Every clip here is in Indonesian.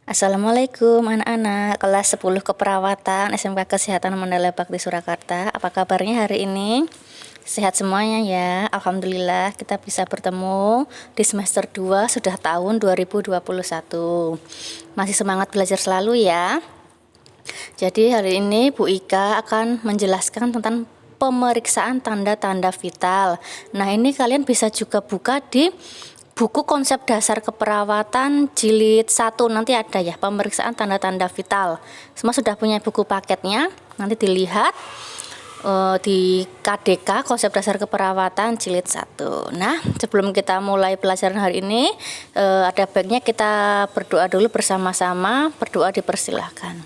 Assalamualaikum anak-anak kelas 10 keperawatan SMK Kesehatan Mandala Bakti Surakarta. Apa kabarnya hari ini? Sehat semuanya ya. Alhamdulillah kita bisa bertemu di semester 2 sudah tahun 2021. Masih semangat belajar selalu ya. Jadi hari ini Bu Ika akan menjelaskan tentang pemeriksaan tanda-tanda vital. Nah, ini kalian bisa juga buka di buku konsep dasar keperawatan jilid 1, nanti ada ya pemeriksaan tanda-tanda vital. Semua sudah punya buku paketnya, nanti dilihat di KDK konsep dasar keperawatan jilid 1. Nah, sebelum kita mulai pelajaran hari ini, ada baiknya kita berdoa dulu bersama-sama. Berdoa dipersilahkan.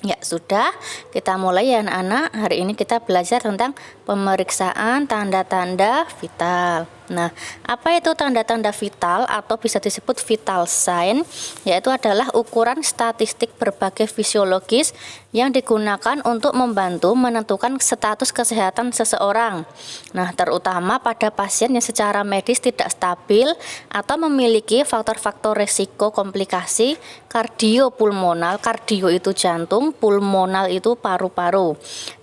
Ya sudah, kita mulai ya anak-anak. Hari ini kita belajar tentang pemeriksaan tanda-tanda vital. Nah, apa itu tanda-tanda vital atau bisa disebut vital sign? Yaitu adalah ukuran statistik berbagai fisiologis yang digunakan untuk membantu menentukan status kesehatan seseorang. Nah, terutama pada pasien yang secara medis tidak stabil atau memiliki faktor-faktor risiko komplikasi kardiopulmonal. Kardio itu jantung, pulmonal itu paru-paru.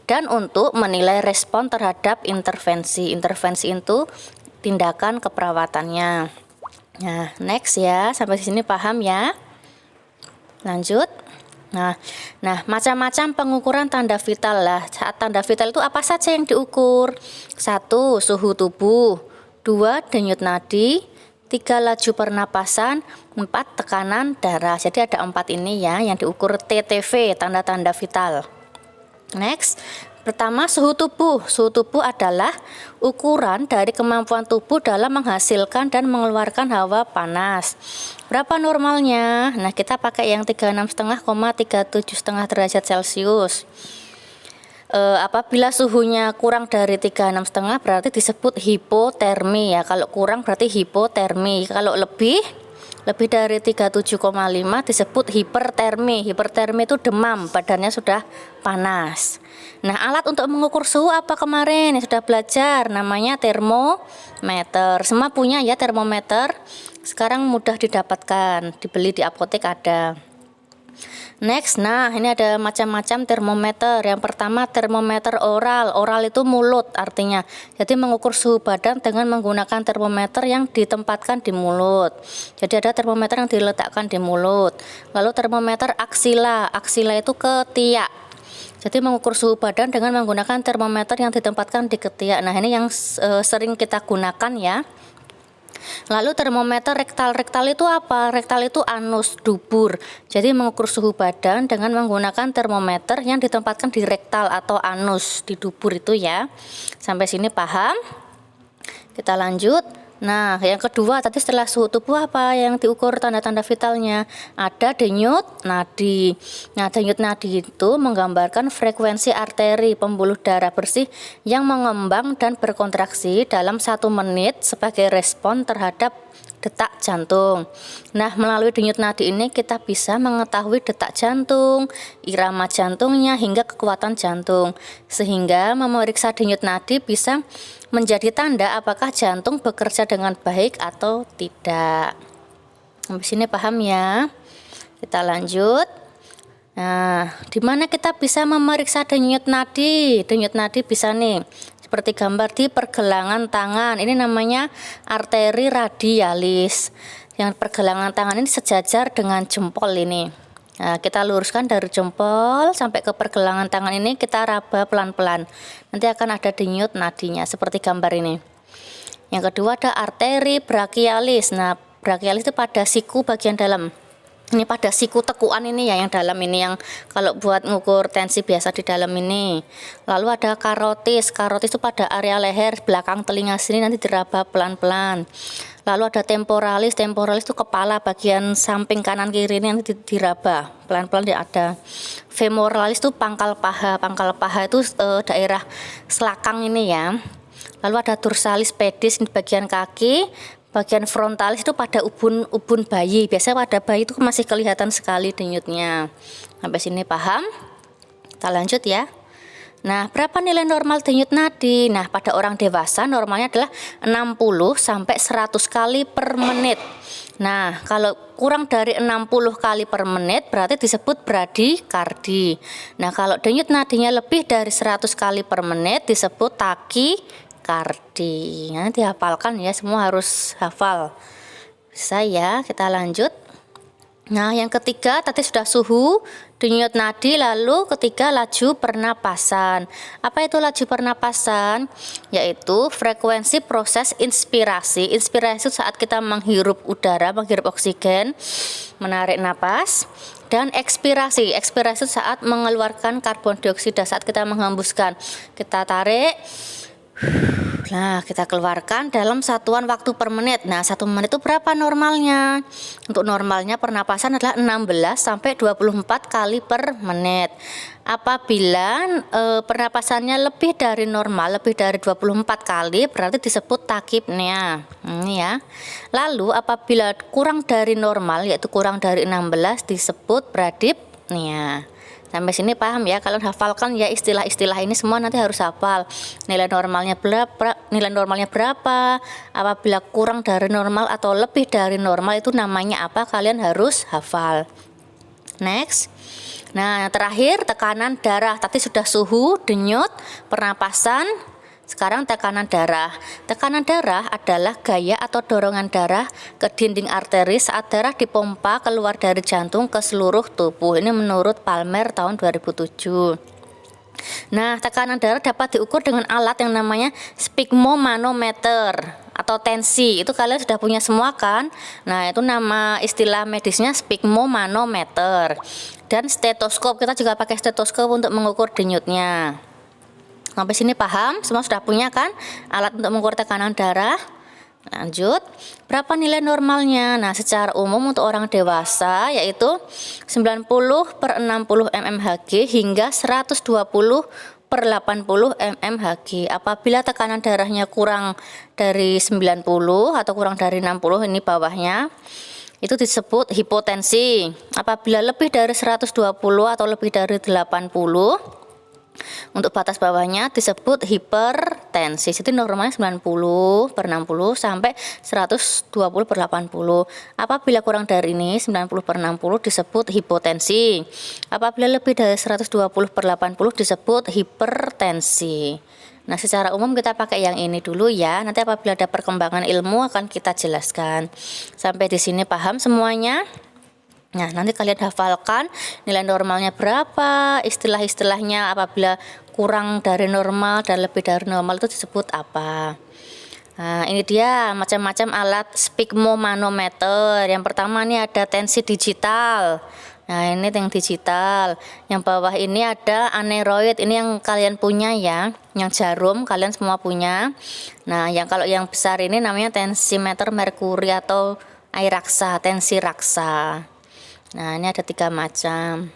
Dan untuk menilai respon terhadap intervensi. Intervensi itu tindakan keperawatannya. Nah, next ya, sampai sini paham ya? Lanjut. Nah, macam-macam pengukuran tanda vital lah. Saat tanda vital itu apa saja yang diukur? 1. Suhu tubuh. 2. Denyut nadi. 3. Laju pernapasan. 4. Tekanan darah. Jadi ada 4 ini ya yang diukur TTV, tanda-tanda vital. Next. Pertama, suhu tubuh. Suhu tubuh adalah ukuran dari kemampuan tubuh dalam menghasilkan dan mengeluarkan hawa panas. Berapa normalnya? Nah, kita pakai yang 36,5, 37,5 derajat Celcius. Apabila suhunya kurang dari 36,5 berarti disebut hipotermi ya. Kalau kurang berarti hipotermi. Kalau lebih dari 37,5 disebut hipertermi. Hipertermi itu demam, badannya sudah panas. Nah, alat untuk mengukur suhu apa kemarin yang sudah belajar? Namanya termometer. Semua punya ya termometer. Sekarang mudah didapatkan, dibeli di apotek ada. Next, nah ini ada macam-macam termometer. Yang pertama termometer oral. Oral itu mulut artinya. Jadi mengukur suhu badan dengan menggunakan termometer yang ditempatkan di mulut. Jadi ada termometer yang diletakkan di mulut. Lalu termometer aksila. Aksila itu ketiak. Jadi mengukur suhu badan dengan menggunakan termometer yang ditempatkan di ketiak. Nah, ini yang sering kita gunakan ya. Lalu termometer rektal. Rektal itu apa? Rektal itu anus, dubur. Jadi mengukur suhu badan dengan menggunakan termometer yang ditempatkan di rektal atau anus, di dubur itu ya. Sampai sini paham? Kita lanjut. Nah, yang kedua tadi setelah suhu tubuh apa yang diukur tanda-tanda vitalnya? Ada denyut nadi. Nah, denyut nadi itu menggambarkan frekuensi arteri pembuluh darah bersih yang mengembang dan berkontraksi dalam 1 menit sebagai respon terhadap detak jantung. Nah, melalui denyut nadi ini kita bisa mengetahui detak jantung, irama jantungnya hingga kekuatan jantung. Sehingga memeriksa denyut nadi bisa menjadi tanda apakah jantung bekerja dengan baik atau tidak. Sampai sini paham ya? Kita lanjut. Nah, di mana kita bisa memeriksa denyut nadi? Denyut nadi bisa nih seperti gambar di pergelangan tangan. Ini namanya arteri radialis. Yang pergelangan tangan ini sejajar dengan jempol ini. Nah, kita luruskan dari jempol sampai ke pergelangan tangan ini, kita raba pelan-pelan. Nanti akan ada denyut nadinya seperti gambar ini. Yang kedua ada arteri brachialis. Nah, brachialis itu pada siku bagian dalam. Ini pada siku tekuan ini ya yang dalam ini, yang kalau buat ngukur tensi biasa di dalam ini. Lalu ada karotis. Karotis itu pada area leher belakang telinga sini, nanti diraba pelan-pelan. Lalu ada temporalis. Temporalis itu kepala bagian samping kanan kiri ini nanti diraba pelan-pelan. Ada femoralis itu pangkal paha. Pangkal paha itu daerah selakang ini ya. Lalu ada dorsalis pedis di bagian kaki. Bagian frontalis itu pada ubun bayi. Biasanya pada bayi itu masih kelihatan sekali denyutnya. Sampai sini paham? Kita lanjut ya. Nah, berapa nilai normal denyut nadi? Nah, pada orang dewasa normalnya adalah 60 sampai 100 kali per menit. Nah, kalau kurang dari 60 kali per menit berarti disebut bradikardi. Nah, kalau denyut nadinya lebih dari 100 kali per menit disebut takikardi. Nah, dihafalkan ya, semua harus hafal. Bisa ya, kita lanjut. Nah, yang ketiga tadi sudah suhu, denyut nadi, lalu ketiga laju pernapasan. Apa itu laju pernapasan? Yaitu frekuensi proses inspirasi. Inspirasi saat kita menghirup udara, menghirup oksigen, menarik napas. Dan ekspirasi. Ekspirasi saat mengeluarkan karbon dioksida saat kita menghembuskan. Kita tarik. Nah, kita keluarkan dalam satuan waktu per menit. Nah, 1 menit itu berapa normalnya? Untuk normalnya pernapasan adalah 16 sampai 24 kali per menit. Apabila pernapasannya lebih dari normal, lebih dari 24 kali, berarti disebut takipnea. Ini ya. Lalu apabila kurang dari normal, yaitu kurang dari 16, disebut bradipnea. Sampai sini paham ya? Kalian hafalkan ya istilah-istilah ini semua, nanti harus hafal. Nilai normalnya berapa? Apabila kurang dari normal atau lebih dari normal itu namanya apa? Kalian harus hafal. Next. Nah, terakhir tekanan darah. Tadi sudah suhu, denyut, pernapasan. Sekarang tekanan darah. Tekanan darah adalah gaya atau dorongan darah ke dinding arteri saat darah dipompa keluar dari jantung ke seluruh tubuh. Ini menurut Palmer tahun 2007. Nah, tekanan darah dapat diukur dengan alat yang namanya sphygmomanometer atau tensi. Itu kalian sudah punya semua kan? Nah, itu nama istilah medisnya sphygmomanometer. Dan stetoskop, kita juga pakai stetoskop untuk mengukur denyutnya. Sampai sini paham? Semua sudah punya kan alat untuk mengukur tekanan darah? Lanjut, berapa nilai normalnya? Nah, secara umum untuk orang dewasa yaitu 90/60 mmHg hingga 120/80 mmHg. Apabila tekanan darahnya kurang dari 90 atau kurang dari 60, ini bawahnya, itu disebut hipotensi. Apabila lebih dari 120 atau lebih dari 80, untuk batas bawahnya disebut hipertensi. Jadi normalnya 90/60 sampai 120/80. Apabila kurang dari ini 90/60 disebut hipotensi. Apabila lebih dari 120/80 disebut hipertensi. Nah, secara umum kita pakai yang ini dulu ya. Nanti apabila ada perkembangan ilmu akan kita jelaskan. Sampai di sini paham semuanya? Nah, nanti kalian hafalkan nilai normalnya berapa, istilah-istilahnya apabila kurang dari normal dan lebih dari normal itu disebut apa. Nah, ini dia macam-macam alat sphygmomanometer. Yang pertama ini ada tensi digital. Nah, ini yang digital. Yang bawah ini ada aneroid. Ini yang kalian punya ya. Yang jarum kalian semua punya. Nah, kalau yang besar ini namanya tensimeter merkuri atau air raksa, tensi raksa. Nah, ini ada 3 macam.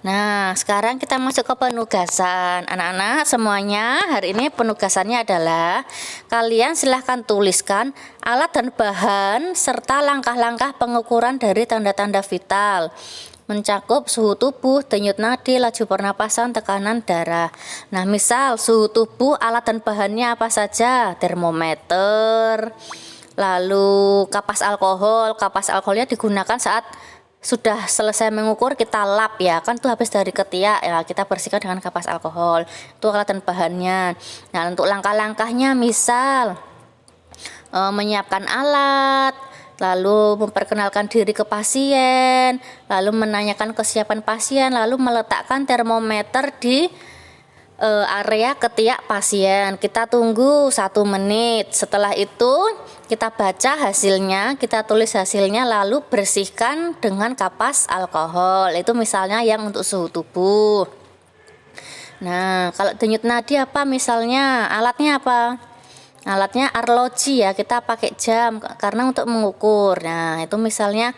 Nah, sekarang kita masuk ke penugasan. Anak-anak semuanya, hari ini penugasannya adalah kalian silahkan tuliskan alat dan bahan serta langkah-langkah pengukuran dari tanda-tanda vital. Mencakup suhu tubuh, denyut nadi, laju pernapasan, tekanan darah. Nah, misal suhu tubuh, alat dan bahannya apa saja? Termometer, lalu kapas alkohol. Kapas alkoholnya digunakan saat sudah selesai mengukur, kita lap ya kan, tuh habis dari ketiak ya, kita bersihkan dengan kapas alkohol. Itu alat dan bahannya. Nah, untuk langkah-langkahnya misal menyiapkan alat, lalu memperkenalkan diri ke pasien, lalu menanyakan kesiapan pasien, lalu meletakkan termometer di area ketiak pasien. Kita tunggu 1 menit. Setelah itu kita baca hasilnya, kita tulis hasilnya, lalu bersihkan dengan kapas alkohol. Itu misalnya yang untuk suhu tubuh. Nah, kalau denyut nadi apa misalnya? Alatnya apa? Alatnya arloji ya, kita pakai jam karena untuk mengukur. Nah, itu misalnya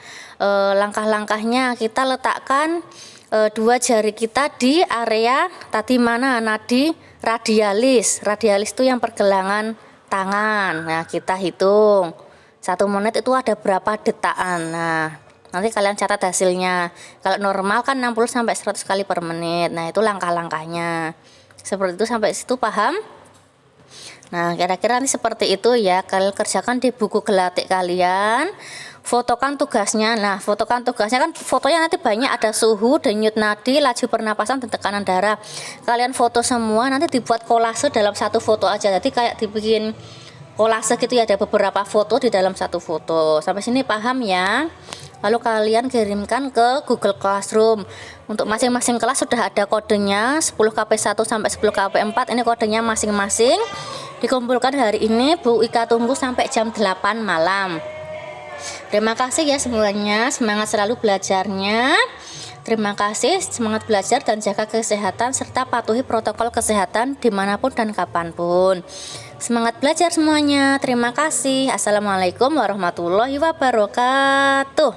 langkah-langkahnya kita letakkan 2 jari kita di area tadi mana, nadi radialis. Radialis itu yang pergelangan tangan. Nah, kita hitung 1 menit itu ada berapa detakan. Nah, Nanti kalian catat hasilnya. Kalau normal kan 60 sampai 100 kali per menit. Nah, itu langkah-langkahnya. Seperti itu, sampai situ paham? Nah, kira-kira nanti seperti itu ya. Kalian kerjakan di buku gelatik kalian. Fotokan tugasnya. Nah, fotokan tugasnya kan fotonya nanti banyak, ada suhu, denyut nadi, laju pernapasan, dan tekanan darah. Kalian foto semua, nanti dibuat kolase dalam satu foto aja. Jadi kayak dibikin kolase gitu ya, ada beberapa foto di dalam satu foto. Sampai sini paham ya? Lalu kalian kirimkan ke Google Classroom. Untuk masing-masing kelas sudah ada kodenya, 10KP1 sampai 10KP4. Ini kodenya masing-masing. Dikumpulkan hari ini. Bu Ika tunggu sampai jam 8 malam. Terima kasih ya semuanya, semangat selalu belajarnya. Terima kasih, semangat belajar dan jaga kesehatan serta patuhi protokol kesehatan dimanapun dan kapanpun. Semangat belajar semuanya. Terima kasih. Assalamualaikum warahmatullahi wabarakatuh.